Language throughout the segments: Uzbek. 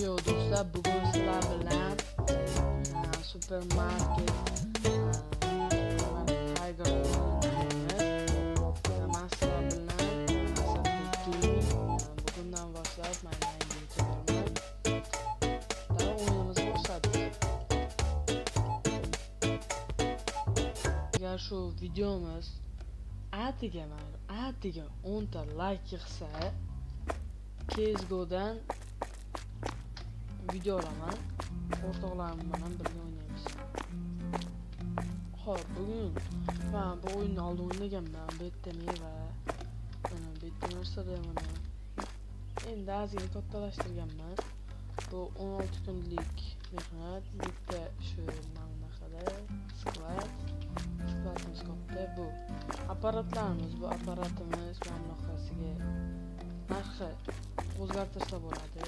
Yo do'stlar, bugun sizlar bilan supermarket Tiger o'yinlaymiz. Men sizlar bilan bugundan boshlab men yangi YouTuberman. O'yinimizni boshladik. Agar shu videomiz atiga 10 ta like yig'sa, CS:GO'dan video olaman. O'rtoqlarim bilan birga o'ynaymiz. Xo'p, bugun men bu o'yinni oldin o'ynaganman. Bu yerda meva, mana bu yerda narsada mana. Endi ozgina kattalashtirganman. Bu 16 kunlik mehnat. Bu yerda shu namnaqada skladimiz katta. Bu apparatlarimiz, bu apparatimiz mamlakatiga narxi o'zgartirsa bo'ladi.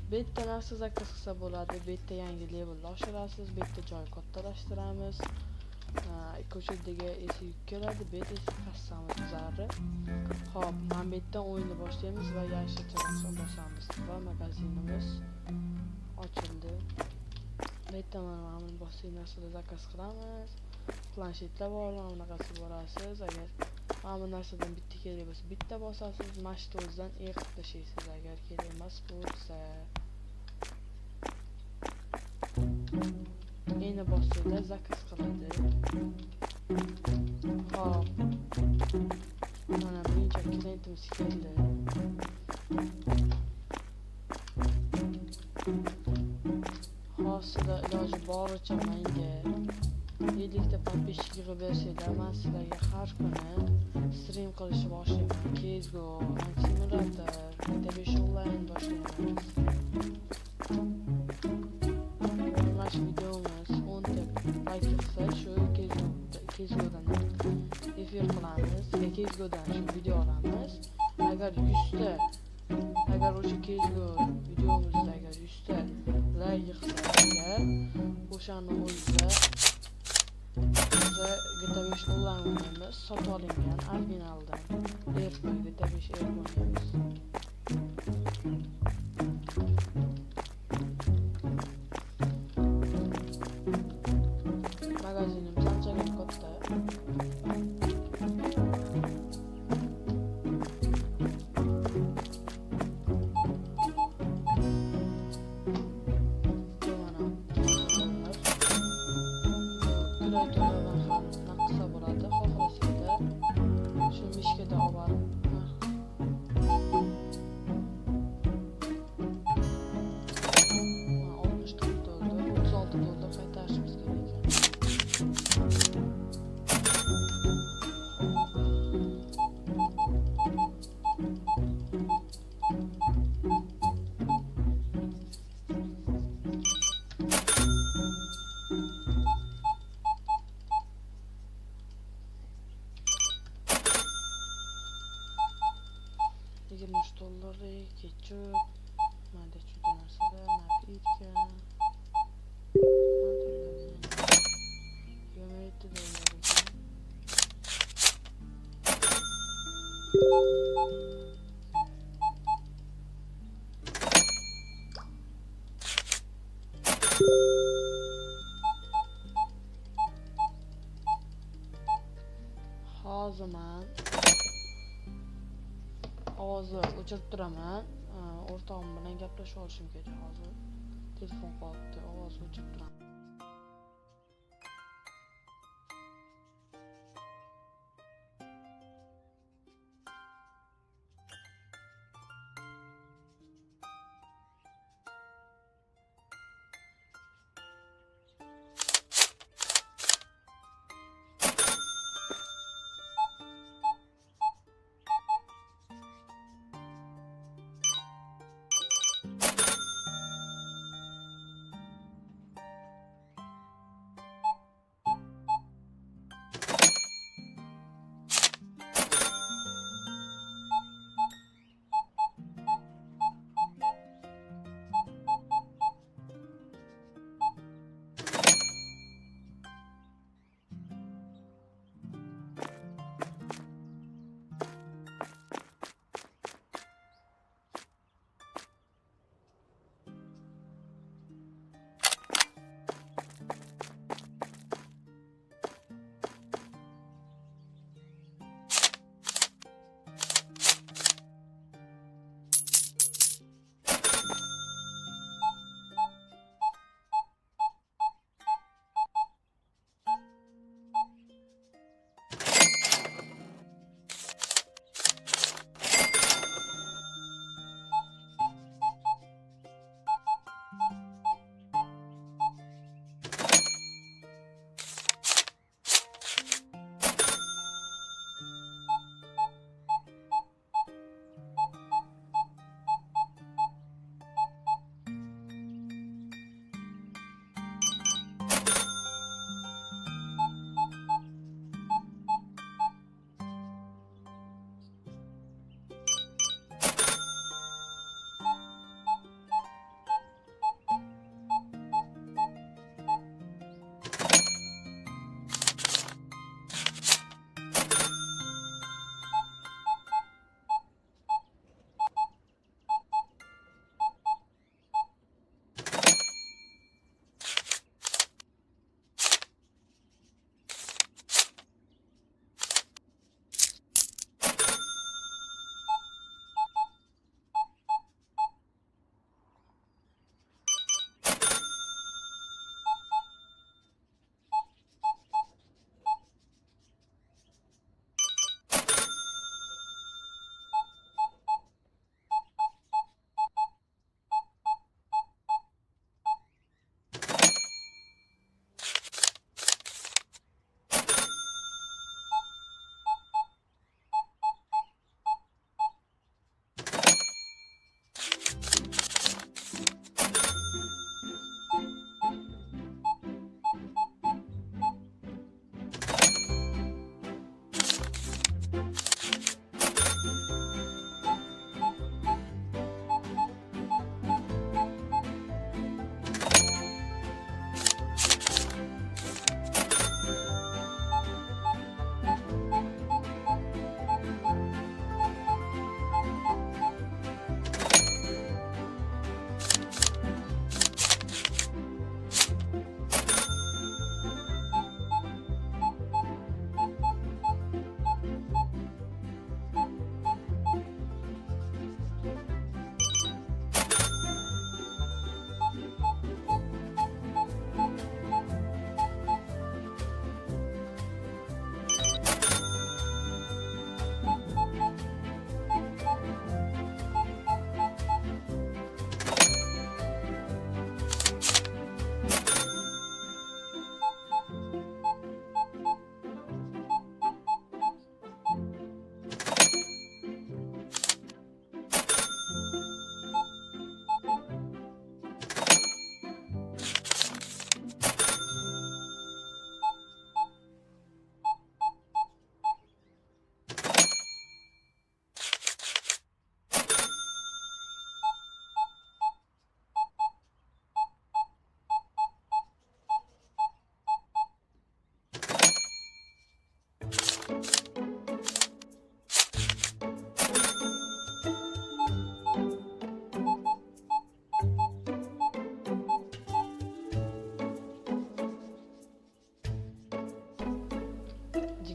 Bu yerda narsa zakaz qilsa bo'ladi. Bu yerda yangi levelni oshirasiz, bu yerda joy kattalashtiramiz. Ko'chadagi esi yuk keladi, bu yerda esa kassamiz bizarri. Xo'p, mana bu yerdan o'yinni boshlaymiz va yashil chiroqni bosamiz va magazinimiz ochildi. Bu yerda mana bu boshqa narsalar zakaz qilamiz. Planshetlar bor, mana bunaqasi borasiz. Agar mana bu narsadan bitta kerak bo'lsa, bitta bosasiz, mashina o'zidan yiqib tashlaysiz agar kerak emas bo'lsa. Endi bossanglar zakaz qiladi. Hop. Mana birinchi klientimiz keldi. Hozirda iloji boricha menga 50 ta podpисчик yig'ib bersanglar, men sizlarga har kuni stream qilishni boshlayman. CS:GO, Simulator, GTA 5 onlayn boshlaymiz. Mana shu videomiz 10 ta like qilsa, shu CS:GO'dan efir qilamiz. CS:GO'dan shu video olamiz. Agar 100 ta o'sha CS:GO videomizda agar 100 ta like yig'sa, o'shani o'zida GTA 5 onlayn o'ynaymiz. Sotib olingan originaldan GTA 5 o'ynaymiz. Magazinimiz anchagina katta. Naqsa bo'ladi, xohlasanglar shu mishkada olib $36 qaytarishimiz kerak ekan. $23 ketchup, mana juda narsalar, napitka, hozir men ovozni o'chirib turaman. O'rtog'im bilan gaplashib olishim kerak hozir. Telefon qolibdi, ovozni o'chirib turaman.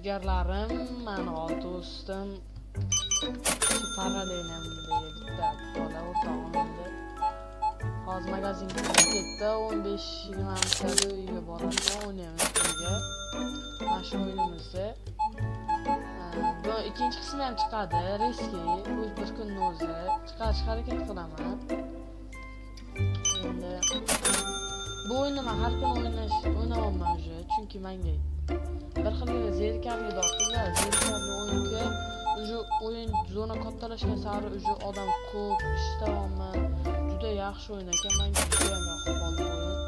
jigarlarim, mani do'stim parallelim bitta bola o'rtog'imda. Hozir magazinga ketdi, 15-20 minutda uyga boradi, o'ynaymiz birga. Mana shu o'yinimizni bu ikkinchi qismi ham chiqadi, riski, bir kunni o'zi chiqarishga harakat qilaman. Endi bu o'yinni men har kun o'ynayapman уже, chunki menga bir xil zerikarli tortdi-da, zerikarli o'yinga уже o'yin zona kattalashgan sari уже odam ko'p, ishlayapman. Juda yaxshi o'yin ekan, menga juda ham yoqib qoldi o'yin.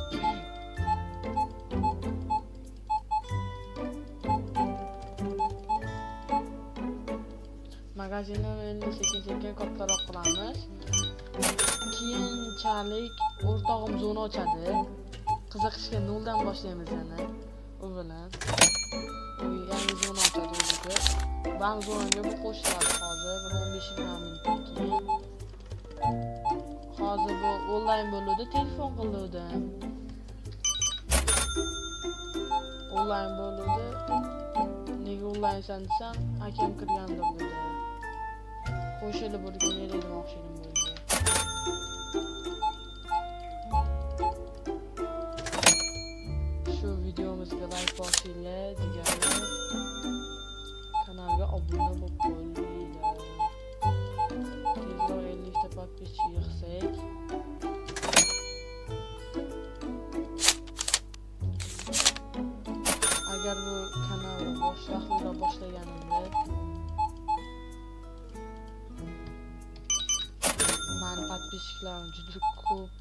Magazinni endi sekin-sekin kattaroq qilamiz. Keyinchalik o'rtog'im zona ochadi. Qiziqishga noldan boshlaymiz yana. U bilan yangi zona ochadi o'ziga. Ben zonaga bu qo'shiladi hozir 15-20 minutdan keyin. Hozir bu onlayn bo'ladi, telefon qiluvdi. Onlayn bo'ladi. Nega onlaynsan desam, akam kirganda bo'ldi. Qo'shilib bo'lgan yer edi o'xshagan bo'ldi. Shu videomizga like bosinglar, deganlar. Kanalga obuna bo'lib qo'yinglar. Tezroq 50 ta podpischik yig'sak. Agar bu kanalni vaqtida boshlaganimda men podpischiklarni juda ko'p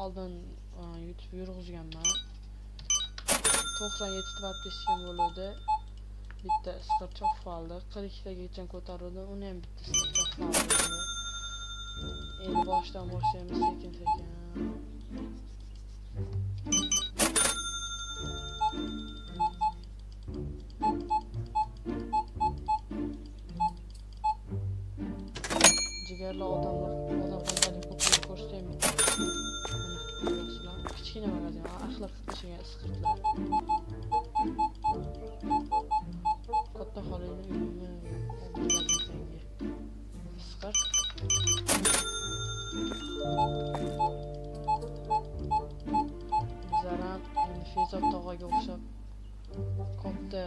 oldin YouTube yurg'izganman. 97 ta podpischkim bo'ldi. Bitta isqirchoq qoldi. 42 tagacha ko'tarildi. Uni ham bitta isqirchoq qoldi. Endi boshdan boshlaymiz sekin-sekin. Jigarli odamlarga ko'proq ko'rsataymi? Mana kichkina magazin, axloq qilishgan isqirtlar. Katta xolini uyini o'g'irlagan isqirt. Bizlar ham endi Fezob tog'aga o'xshab katta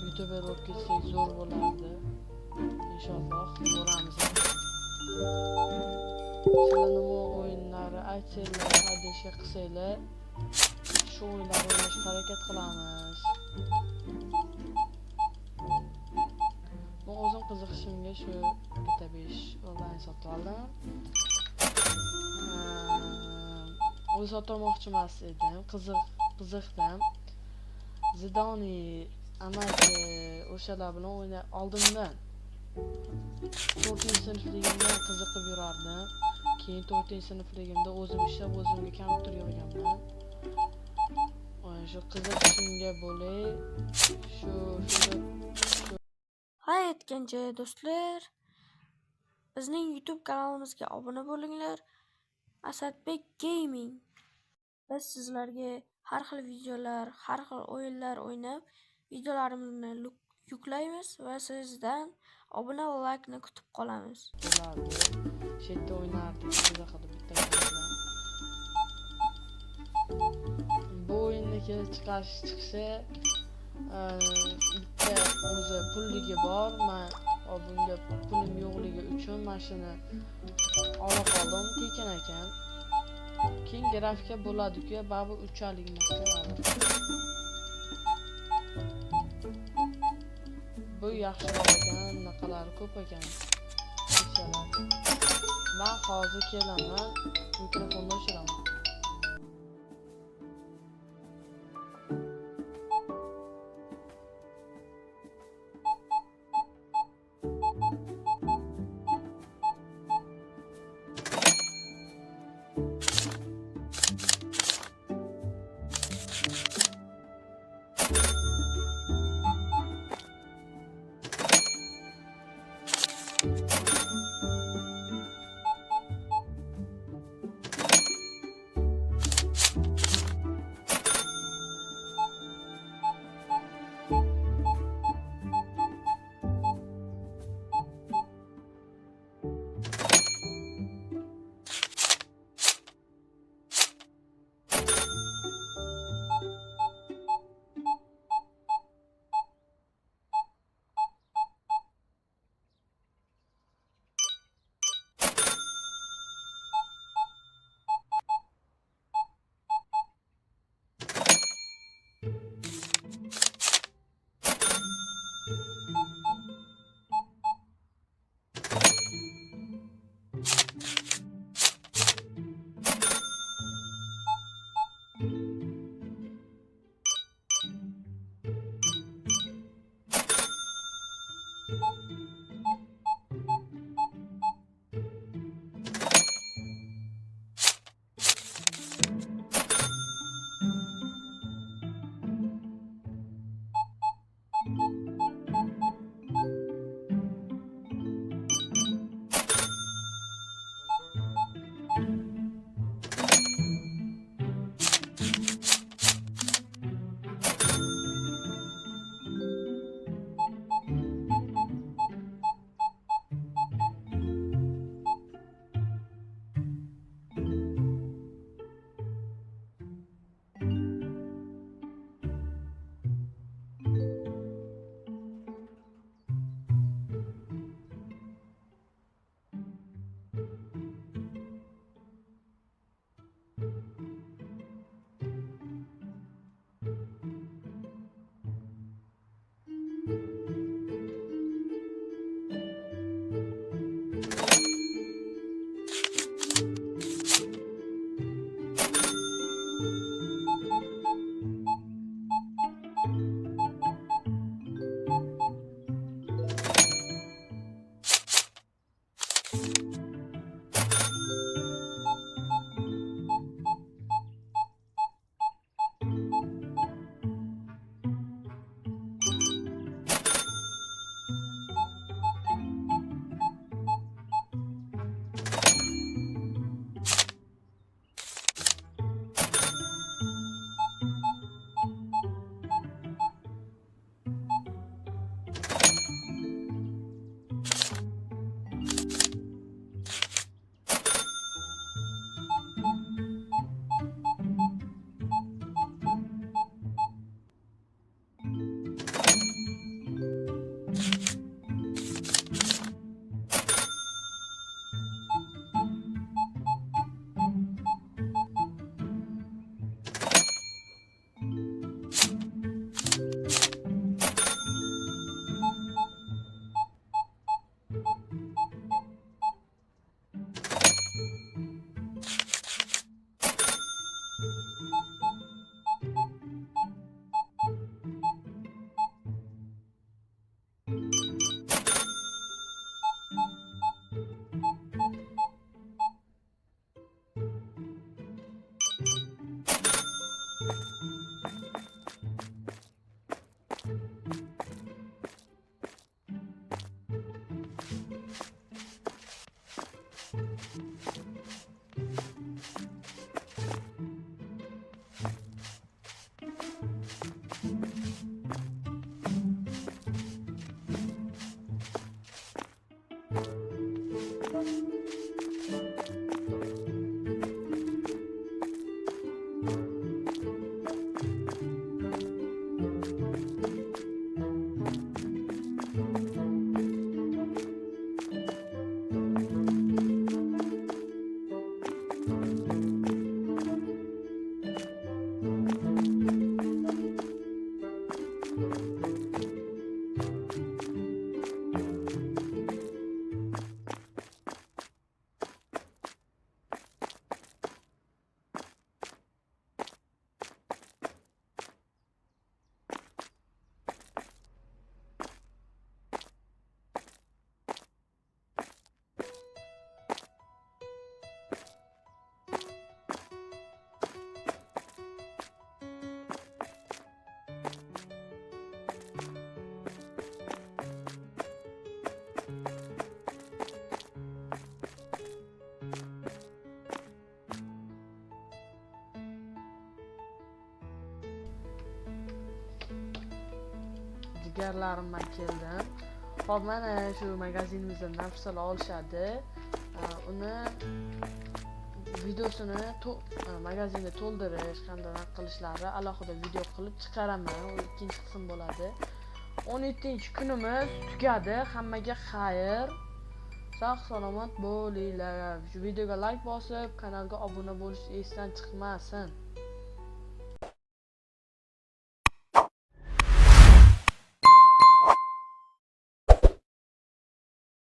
YouTuber bo'lib ketsak zo'r bo'lardi. İnşallah boramiz. Sizlar nima o'yinlari aytsanglar, hadisga qilsanglar, shu o'yinlarni o'ynashga harakat qilamiz. Men o'zim qiziqishimga shu bitta 5 onlayn sotib oldim. O'zi sotmoqchi emas edim, qiziqdim. Zidoni amaki o'shalar bilan o'ynay oldimdan. 4-sinfligimda qiziqib yurardim. Keyin 4-sinfligimda o'zim ishlab, o'zimga kompyuter yig'ganman. Shu qiziqishimga bo'lay, shu Hayotgancha do'stlar, bizning YouTube kanalimizga obuna bo'linglar. Asadbek Gaming. Biz sizlarga har xil videolar, har xil o'yinlar o'ynab, videolarimizni yuklaymiz va sizdan obuna va like'ni kutib qolamiz. Chetda o'ynardik, juda qilib bitta. Bu o'yinni chiqsa bitta o'zi pulligi bor. Men bunga pulim yo'qligi uchun mashina olib qoldim, tekin ekan. Keyin grafika bo'ladi-ku, babu 3 emas. Bu yaxshiroq ekan, naqalari ko'p ekan. Men hozir kelaman, mikrofonni o'chiraman. Jigarlarim, men keldim. Hop, mana shu magazinimizdan narsalar olishadi. Uni videosini magazinga to'ldirish, qanday qilishlari alohida video qilib chiqaraman. U ikkinchi qism bo'ladi. 17-kunimiz tugadi. Hammaga xayr. Sog' salomat bo'linglar. Shu videoga like bosib, kanalga obuna bo'lish esdan chiqmasin.